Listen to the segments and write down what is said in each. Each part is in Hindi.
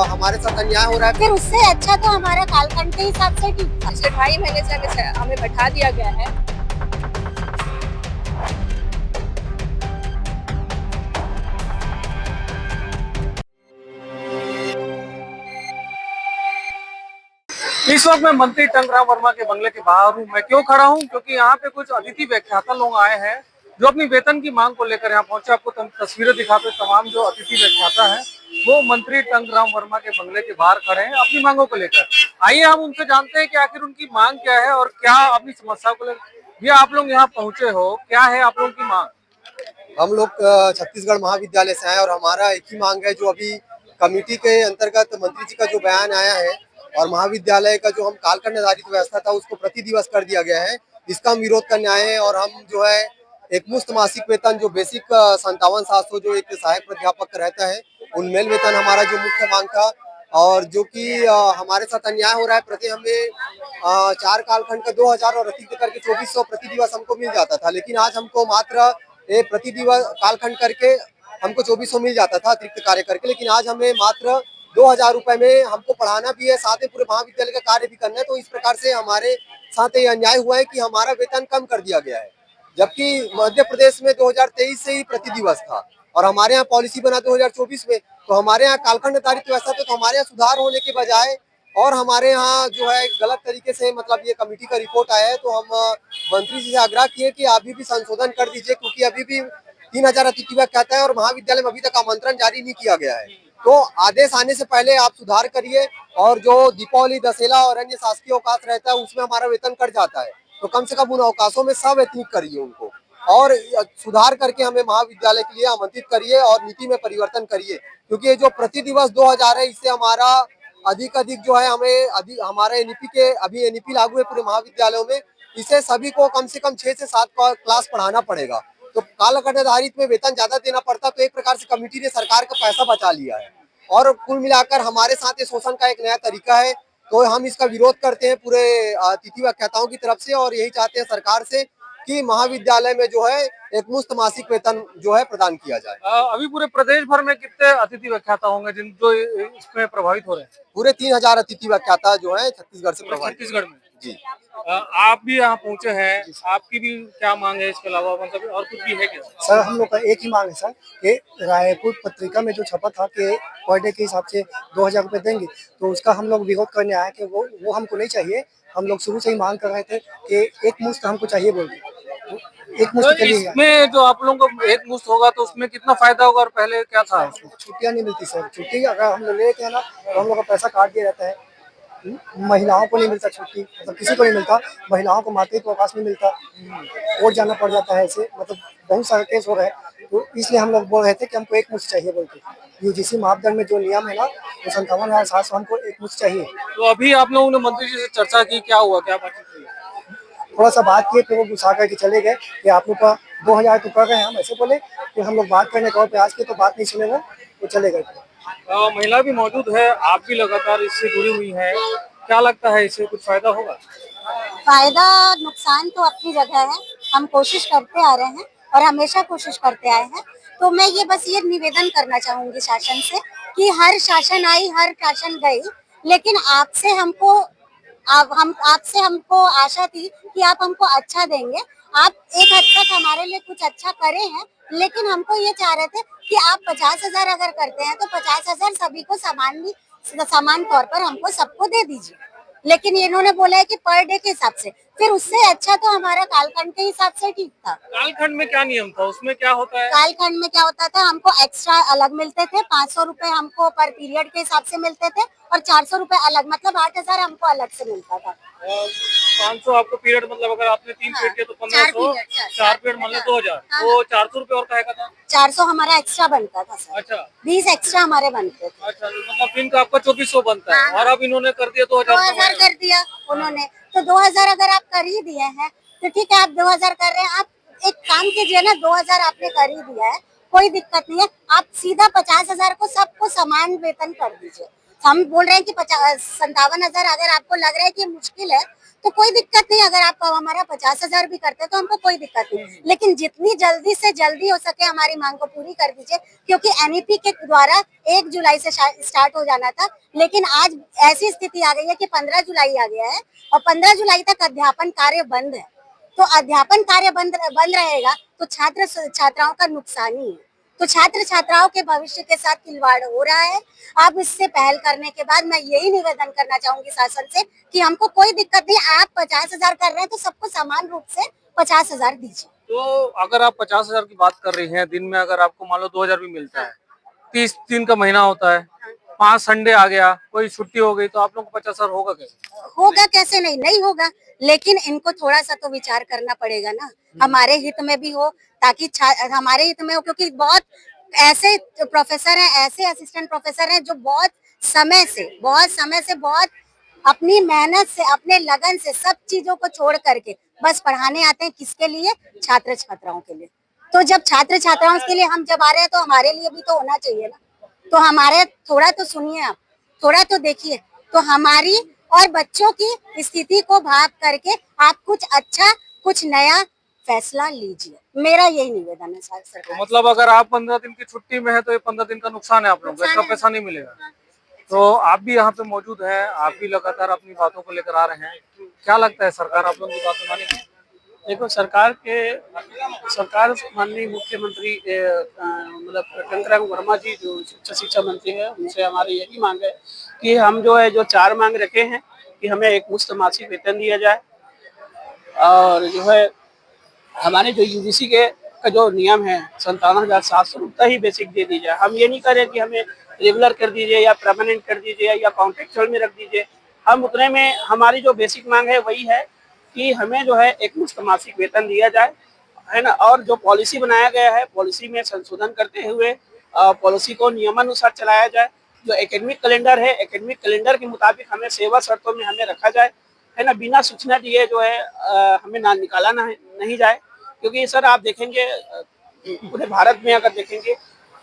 हमारे साथ अन्याय हो रहा है। फिर उससे अच्छा तो हमारा कालखंड के हिसाब से ठीक था। पिछले 2.5 महीने से हमें बैठा दिया गया है। इस वक्त मैं मंत्री टंकराम वर्मा के बंगले के बाहर हूँ। मैं क्यों खड़ा हूँ? क्योंकि यहाँ पे कुछ अतिथि व्याख्याता लोग आए हैं जो अपनी वेतन की मांग को लेकर यहाँ पहुंचे। आपको तस्वीरें दिखाते, तमाम जो अतिथि व्याख्याता हैं वो मंत्री टंकराम वर्मा के बंगले के बाहर खड़े हैं अपनी मांगों को लेकर। आइए हम उनसे जानते हैं कि आखिर उनकी मांग क्या है और क्या अपनी समस्या को लेकर ये आप लोग यहाँ पहुंचे हो। क्या है आप लोगों की मांग? हम लोग छत्तीसगढ़ महाविद्यालय से आए और हमारा एक ही मांग है, जो अभी कमेटी के अंतर्गत मंत्री जी का जो बयान आया है और महाविद्यालय का जो हम कालखंड आधारित व्यवस्था था उसको प्रति दिवस कर दिया गया है, इसका हम विरोध करने आए हैं। और हम जो है एक मुश्त मासिक वेतन जो बेसिक 57,700 जो एक सहायक प्राध्यापक का रहता है, उनमेल वेतन हमारा जो मुख्य मांग था। और जो कि हमारे साथ अन्याय हो रहा है, प्रति हमें 4 कालखंड का 2,000 और अतिरिक्त करके 2,400 प्रति दिवस हमको मिल जाता था, लेकिन आज हमको मात्र प्रति दिवस कालखंड करके हमको 2,400 मिल जाता था अतिरिक्त कार्य करके, लेकिन आज हमें मात्र 2,000 रुपए में हमको पढ़ाना भी है, साथ में पूरे महाविद्यालय का कार्य भी करना है। तो इस प्रकार से हमारे साथ ये अन्याय हुआ है कि हमारा वेतन कम कर दिया गया है, जबकि मध्य प्रदेश में 2023 से ही प्रति दिवस था और हमारे यहाँ पॉलिसी बना 2024 में। तो हमारे यहाँ कालखंड आधारित व्यवस्था तो हमारे यहाँ सुधार होने के बजाय और हमारे यहाँ जो है गलत तरीके से, मतलब ये कमेटी का रिपोर्ट आया है, तो हम मंत्री जी से आग्रह किए कि अभी भी संशोधन कर दीजिए, क्योंकि अभी भी 3,000 अतिथि कहता है और महाविद्यालय में अभी तक आमंत्रण जारी नहीं किया गया है। तो आदेश आने से पहले आप सुधार करिए, और जो दीपावली, दशहरा और अन्य शासकीय अवकाश रहता है उसमें हमारा वेतन कट जाता है, तो कम से कम उन अवकाशों में सवैतनिक करिए उनको और सुधार करके हमें महाविद्यालय के लिए आमंत्रित करिए और नीति में परिवर्तन करिए। क्योंकि ये जो प्रति दिवस 2,000 है, इससे हमारा अधिक जो है हमें हमारे एनईपी के अभी एनईपी लागू है पूरे महाविद्यालयों में, इसे सभी को कम से कम 6 से 7 क्लास पढ़ाना पड़ेगा। तो कालखंड आधारित में वेतन ज्यादा देना पड़ता, तो एक प्रकार से कमेटी ने सरकार का पैसा बचा लिया है और कुल मिलाकर हमारे साथ ये शोषण का एक नया तरीका है। तो हम इसका विरोध करते हैं पूरे अतिथि व्याख्याताओं की तरफ से और यही चाहते हैं सरकार से कि महाविद्यालय में जो है एक मुफ्त मासिक वेतन जो है प्रदान किया जाए। अभी पूरे प्रदेश भर में कितने अतिथि व्याख्याता होंगे जिन जो इसमें प्रभावित हो रहे हैं? पूरे 3,000 अतिथि व्याख्याता जो है छत्तीसगढ़ से प्रभावित। छत्तीसगढ़ में जी। आप भी यहाँ पहुँचे हैं, आपकी भी क्या मांग है इसके अलावा, मतलब और कुछ भी है क्या? सर हम लोग का एक ही मांग है सर, कि रायपुर पत्रिका में जो छपा था कि पर डे के हिसाब से 2,000 रुपये देंगे, तो उसका हम लोग विरोध करने आए कि वो हमको नहीं चाहिए। हम लोग शुरू से ही मांग कर रहे थे कि एक मुश्त हमको चाहिए बोल के, एक मुश्त के लिए। इसमें जो आप लोगों को एक मुश्त होगा तो उसमें कितना फायदा होगा और पहले क्या था? छुट्टियाँ नहीं मिलती सर, छुट्टी अगर हम लोग लेते हैं ना तो हम लोग का पैसा काट दिया जाता है। महिलाओं को नहीं मिलता छुट्टी, मतलब किसी को नहीं मिलता, महिलाओं को मातृत्व अवकाश नहीं मिलता, कोर्ट जाना पड़ जाता है। ऐसे मतलब बहुत सारे केस हो रहे हैं, तो इसलिए हम लोग बोल रहे थे कि हमको एक मुश्त चाहिए बोल के। यूजीसी मापदंड में जो नियम है ना, वो 57,700 हमको एक मुश्त चाहिए। तो अभी आप लोगों ने मंत्री जी से चर्चा की, क्या हुआ, क्या बातचीत हुई? थोड़ा सा बात किए, फिर वो गुस्सा करके चले गए कि आप लोग का 2,000 तो कर रहे हैं, हम ऐसे बोले। फिर हम लोग बात करने का प्रयास किए तो बात नहीं सुने, वो चले गए। महिला भी मौजूद है, आप भी लगातार इससे जुड़ी हुई हैं, क्या लगता है इससे कुछ फायदा होगा? फायदा नुकसान तो अपनी जगह है, हम कोशिश करते आ रहे हैं और हमेशा कोशिश करते आए हैं। तो मैं बस ये निवेदन करना चाहूंगी शासन से कि हर शासन आई, हर शासन गई, लेकिन आपसे हमको आशा थी कि आप हमको अच्छा देंगे। आप एक हद तक हमारे लिए कुछ अच्छा करे हैं, लेकिन हमको ये चाह रहे थे कि आप 50,000 अगर करते हैं तो 50,000 सभी को समान तौर पर हमको सबको दे दीजिए। लेकिन इन्होंने बोला है कि पर डे के हिसाब से, फिर उससे अच्छा तो हमारा कालखंड के हिसाब से ठीक था। कालखंड में क्या नियम था, उसमें क्या होता है? कालखंड में क्या होता था, हमको एक्स्ट्रा अलग मिलते थे, 500 रुपए हमको पर पीरियड के हिसाब से मिलते थे और 400 रुपए अलग, मतलब 8,000 हमको अलग से मिलता था। 500 आपको पीरियड, मतलब अगर आपने 3 पीरियड किया तो 1,500, 4 पीरियड मान लो 2,000, तो 400 रुपए और कहेगा था। 400 हमारा एक्स्ट्रा बनता था सर। अच्छा, 20 एक्स्ट्रा हमारे बनते थे। अच्छा, तो मतलब दिन का आपका 2,400 बनता है। और अब इन्होंने कर दिया 2,000 कर दिया उन्होंने। तो 2,000 अगर आप कर ही दिए हैं तो ठीक है, आप 2,000 कर रहे हैं, आप एक काम कीजिए ना, 2,000 आपने कर ही दिया है, कोई दिक्कत नहीं है, आप सीधा 50,000 को सबको समान वेतन कर दीजिए। हम बोल रहे हैं कि 57,000 अगर आपको लग रहा है कि मुश्किल है तो कोई दिक्कत नहीं, अगर आप हमारा 50,000 भी करते हैं तो हमको कोई दिक्कत नहीं, लेकिन जितनी जल्दी से जल्दी हो सके हमारी मांग को पूरी कर दीजिए, क्योंकि एनईपी के द्वारा 1 जुलाई से स्टार्ट हो जाना था, लेकिन आज ऐसी स्थिति आ गई है कि 15 जुलाई आ गया है और 15 जुलाई तक अध्यापन कार्य बंद है। तो अध्यापन कार्य बंद रहेगा तो छात्र छात्राओं का नुकसान ही है। तो छात्र छात्राओं के भविष्य के साथ खिलवाड़ हो रहा है। अब इससे पहल करने के बाद मैं यही निवेदन करना चाहूंगी शासन से कि हमको कोई दिक्कत नहीं, आप 50,000 कर रहे हैं तो सबको समान रूप से 50,000 दीजिए। तो अगर आप 50,000 की बात कर रही हैं, दिन में अगर आपको मान लो 2,000 भी मिलता है, 30 दिन का महीना होता है, 5 संडे आ गया, कोई छुट्टी हो गई, तो आप लोग को 50,000 होगा कैसे? होगा कैसे, नहीं होगा, लेकिन इनको थोड़ा सा तो विचार करना पड़ेगा ना, हमारे हित में भी हो, ताकि हमारे हित में हो, क्योंकि बहुत ऐसे प्रोफेसर हैं, ऐसे असिस्टेंट प्रोफेसर हैं जो बहुत समय से बहुत अपनी मेहनत से, अपने लगन से सब चीजों को छोड़ करके बस पढ़ाने आते हैं। किसके लिए? छात्र छात्राओं के लिए। तो जब छात्र छात्राओं के लिए हम जब आ रहे हैं तो हमारे लिए भी तो होना चाहिए ना। तो हमारे थोड़ा तो सुनिए, आप थोड़ा तो देखिए, तो हमारी और बच्चों की स्थिति को भाप करके आप कुछ अच्छा, कुछ नया फैसला लीजिए। मेरा यही निवेदन है सरकार। तो मतलब अगर आप 15 दिन की छुट्टी में है तो ये 15 दिन का नुकसान है आप लोगों को, इसका पैसा नहीं मिलेगा। तो आप भी यहाँ पे मौजूद हैं, आप भी लगातार अपनी बातों को लेकर आ रहे हैं, क्या लगता है सरकार आप लोगों की बातें मानेगी? देखो, सरकार माननीय मुख्यमंत्री मतलब टंकराम वर्मा जी जो उच्च शिक्षा मंत्री है, उनसे हमारी यही मांग है कि हम जो है जो 4 मांग रखे हैं कि हमें एक मुश्त मासिक वेतन दिया जाए, और जो है हमारे जो यूजीसी के का जो नियम है 57,700 उतना ही बेसिक दे दी जाए। हम ये नहीं करें कि हमें रेगुलर कर दीजिए या परमानेंट कर दीजिए या कॉन्ट्रेक्चुअल में रख दीजिए। हम उतने में, हमारी जो बेसिक मांग है वही है कि हमें जो है एक मुश्त मासिक वेतन दिया जाए, है ना। और जो पॉलिसी बनाया गया है, पॉलिसी में संशोधन करते हुए पॉलिसी को नियमानुसार चलाया जाए। जो एकेडमिक कैलेंडर है, एकेडमिक कैलेंडर के मुताबिक हमें सेवा शर्तों में हमें रखा जाए, है ना। बिना सूचना दिए जो है हमें ना निकाला नहीं जाए, क्योंकि सर आप देखेंगे पूरे भारत में अगर देखेंगे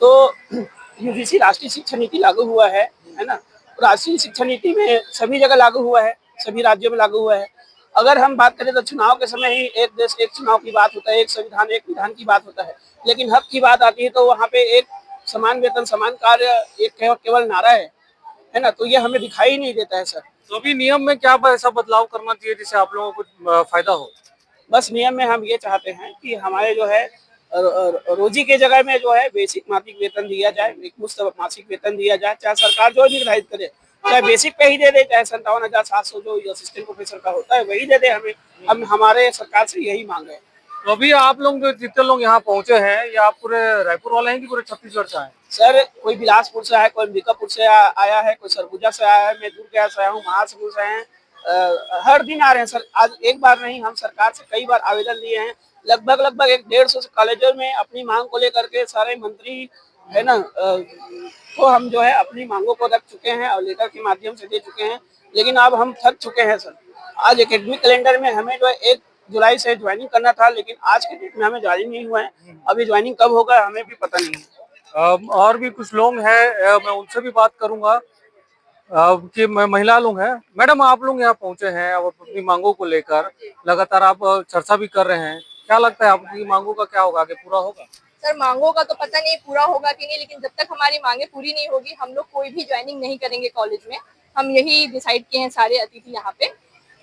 तो यूजीसी राष्ट्रीय शिक्षा नीति लागू हुआ है ना। राष्ट्रीय शिक्षा नीति में सभी जगह लागू हुआ है, सभी राज्यों में लागू हुआ है। अगर हम बात करें तो चुनाव के समय ही एक देश एक चुनाव की बात होता है, एक संविधान एक विधान की बात होता है, लेकिन हक की बात आती है तो वहाँ पे एक समान वेतन समान कार्य एक केवल नारा है ना। तो ये हमें दिखाई नहीं देता है सर। तो अभी नियम में क्या ऐसा बदलाव करना चाहिए जिससे आप लोगों को कुछ फायदा हो? बस नियम में हम ये चाहते हैं कि हमारे जो है रोजी के जगह में जो है बेसिक मासिक वेतन दिया जाए, एक मुश्त मासिक वेतन दिया जाए, चाहे सरकार जो निर्धारित करे, चाहे बेसिक पे ही दे दे, चाहे 57,700 जो असिस्टेंट प्रोफेसर का होता है वही दे दे हमें। हम हमारे सरकार से यही मांग है। तो अभी आप लोग जो जितने लोग यहाँ पहुंचे हैं, या आप पूरे रायपुर वाले हैं कि पूरे छत्तीसगढ़ से आए? सर कोई बिलासपुर से आया, कोई अंबिकापुर से आया है, कोई सरगुजा से आया है, मैं दूर गया से आया हूँ, महासमुंद से आए हैं। हर दिन आ रहे हैं सर। आज एक बार नहीं, हम सरकार से कई बार आवेदन दिए हैं। लगभग 150 कॉलेजों में अपनी मांग को लेकर के सारे मंत्री, है ना, तो हम जो है अपनी मांगों को रख चुके हैं और लेटर के माध्यम से दे चुके हैं, लेकिन अब हम थक चुके हैं सर। आज एकेडमिक कैलेंडर में हमें जो है 1 जुलाई से ज्वाइनिंग करना था, लेकिन आज के डेट में हमें ज्वाइनिंग नहीं हुआ है। अभी ज्वाइनिंग कब होगा हमें भी पता नहीं है। और भी कुछ लोग हैं, मैं उनसे भी बात करूंगा कि महिला लोग हैं। मैडम, आप लोग यहाँ पहुंचे हैं और अपनी मांगों को लेकर लगातार आप चर्चा भी कर रहे हैं, क्या लगता है आपकी मांगों का क्या होगा, आगे पूरा होगा? सर मांगों का तो पता नहीं पूरा होगा कि नहीं, लेकिन जब तक हमारी मांगे पूरी नहीं होगी हम लोग कोई भी ज्वाइनिंग नहीं करेंगे कॉलेज में। हम यही डिसाइड किए हैं सारे अतिथि यहाँ पे।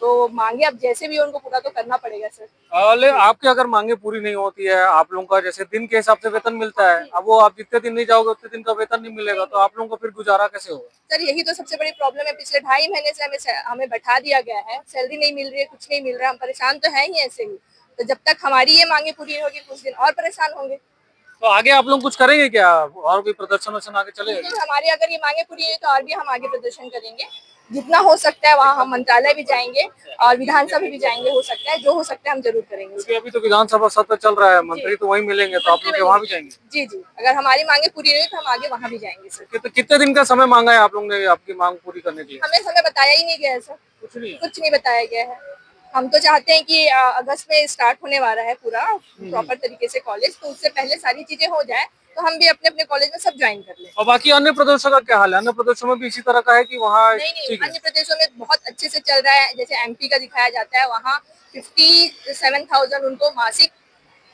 तो मांगे अब जैसे भी उनको पूरा तो करना पड़ेगा सर। आपकी अगर मांगे पूरी नहीं होती है, आप लोगों का जैसे दिन के हिसाब से वेतन मिलता है, अब वो आप जितने दिन नहीं जाओगे उतने दिन का वेतन नहीं मिलेगा, तो आप लोगों को फिर गुजारा कैसे होगा? सर यही तो सबसे बड़ी प्रॉब्लम है। पिछले 2.5 महीने से हमें बैठा दिया गया है, सैलरी नहीं मिल रही है, कुछ नहीं मिल रहा है। हम परेशान तो है ही ऐसे ही। तो जब तक हमारी ये मांगे पूरी नहीं होगी कुछ दिन और परेशान होंगे। तो आगे आप लोग कुछ करेंगे क्या, और भी प्रदर्शन आगे चलेगा? तो हमारी अगर ये मांगे पूरी नहीं तो और भी हम आगे प्रदर्शन करेंगे, जितना हो सकता है वहाँ हम मंत्रालय भी जाएंगे और विधानसभा भी जाएंगे। हो सकता है, जो हो सकता है हम जरूर करेंगे। क्योंकि अभी तो विधानसभा सत्र चल रहा है, मंत्री तो वहीं मिलेंगे, तो आप लोग वहाँ भी जाएंगे? जी जी, अगर हमारी मांगे पूरी नहीं तो हम आगे वहाँ भी जाएंगे सर। कितने दिन का समय मांगा है आप लोग ने आपकी मांग पूरी करने के लिए? हमें समय बताया ही नहीं गया है सर, कुछ नहीं बताया गया है। हम तो चाहते हैं कि अगस्त में स्टार्ट होने वाला है पूरा प्रॉपर तरीके से कॉलेज, तो उससे पहले सारी चीजें हो जाए तो हम भी अपने अपने कॉलेज में सब ज्वाइन कर लें। और बाकी अन्य प्रदेशों का क्या हाल है? अन्य प्रदेशों में भी इसी तरह का है कि वहाँ नहीं, ठीक है? अन्य प्रदेशों में बहुत अच्छे से चल रहा है। जैसे एमपी का दिखाया जाता है, वहाँ 57,000 उनको मासिक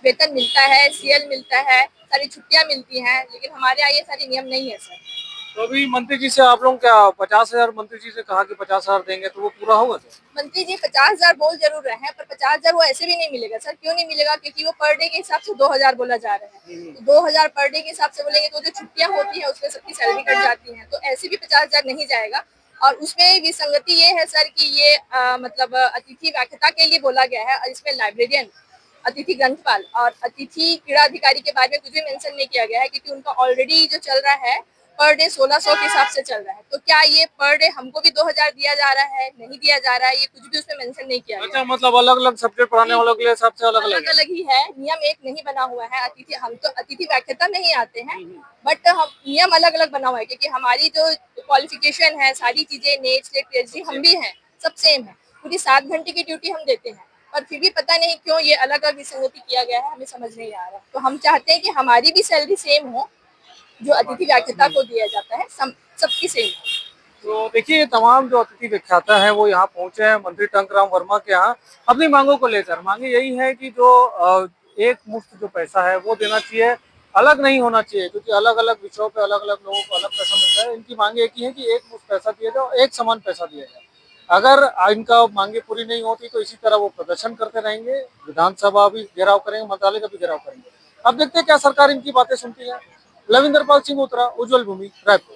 वेतन मिलता है, सीएल मिलता है, सारी छुट्टियां मिलती हैं, लेकिन हमारे यहाँ ये सारे नियम नहीं है सर। तो अभी मंत्री जी से आप लोग क्या 50,000 मंत्री जी से कहा कि 50,000 देंगे तो वो पूरा होगा सर? मंत्री जी 50,000 बोल जरूर रहे हैं, पर 50,000 वो ऐसे भी नहीं मिलेगा सर। क्यों नहीं मिलेगा? क्योंकि वो पर डे के हिसाब से 2,000 बोला जा रहा है। तो 2,000 पर डे के हिसाब से बोलेंगे तो जो छुट्टियां होती हैं उसमें सबकी सैलरी कट जाती है, तो ऐसे भी 50,000 नहीं जाएगा। और उसमें विसंगति ये है सर कि ये मतलब अतिथि व्याख्याता के लिए बोला गया है, और इसमें लाइब्रेरियन, अतिथि ग्रंथपाल और अतिथि क्रीड़ा अधिकारी के बारे में कुछ भी मेंशन नहीं किया गया है, क्योंकि उनका ऑलरेडी जो चल रहा है पर डे 1600 के हिसाब से चल रहा है। तो क्या ये पर डे हमको भी 2,000 दिया जा रहा है, नहीं दिया जा रहा है, ये कुछ भी उसमें मेंशन नहीं किया गया। अच्छा, मतलब अलग अलग सब्जेक्ट पढ़ाने वालों के लिए सबसे अलग अलग अलग अलग ही है, नियम एक नहीं बना हुआ है। अतिथि, हम तो अतिथि व्याख्याता नहीं आते हैं, बट हम नियम अलग अलग बना हुआ है, क्योंकि हमारी जो क्वालिफिकेशन है, सारी चीजें नेट स्लेट पीएचडी हम भी हैं, सब सेम है। पूरी 7 घंटे की ड्यूटी हम देते हैं, पर फिर भी पता नहीं क्यों ये अलग अलग विसंगति किया गया है, हमें समझ नहीं आ रहा। तो हम चाहते हैं कि हमारी भी सैलरी सेम हो, जो अतिथि व्याख्याता को दिया जाता है, सबकी सेम। तो देखिए, तमाम जो अतिथि व्याख्याता है वो यहाँ पहुंचे हैं मंत्री टंकराम वर्मा के यहाँ अपनी मांगों को लेकर। मांगे यही है कि जो एक मुफ्त जो पैसा है वो देना चाहिए, अलग नहीं होना चाहिए, क्योंकि अलग अलग विषयों पे अलग अलग लोगों को अलग पैसा मिलता है। इनकी मांगे एक ही है कि एक मुफ्त पैसा दिया जाए और एक समान पैसा दिया जाए। अगर इनका मांगे पूरी नहीं होती तो इसी तरह वो प्रदर्शन करते रहेंगे, विधानसभा भी घेराव करेंगे, मंत्रालय का भी घेराव करेंगे। अब देखते हैं क्या सरकार इनकी बातें सुनती है। लविंदर पाल सिंह, उत्तरा, उज्जवल भूमि, रायपुर।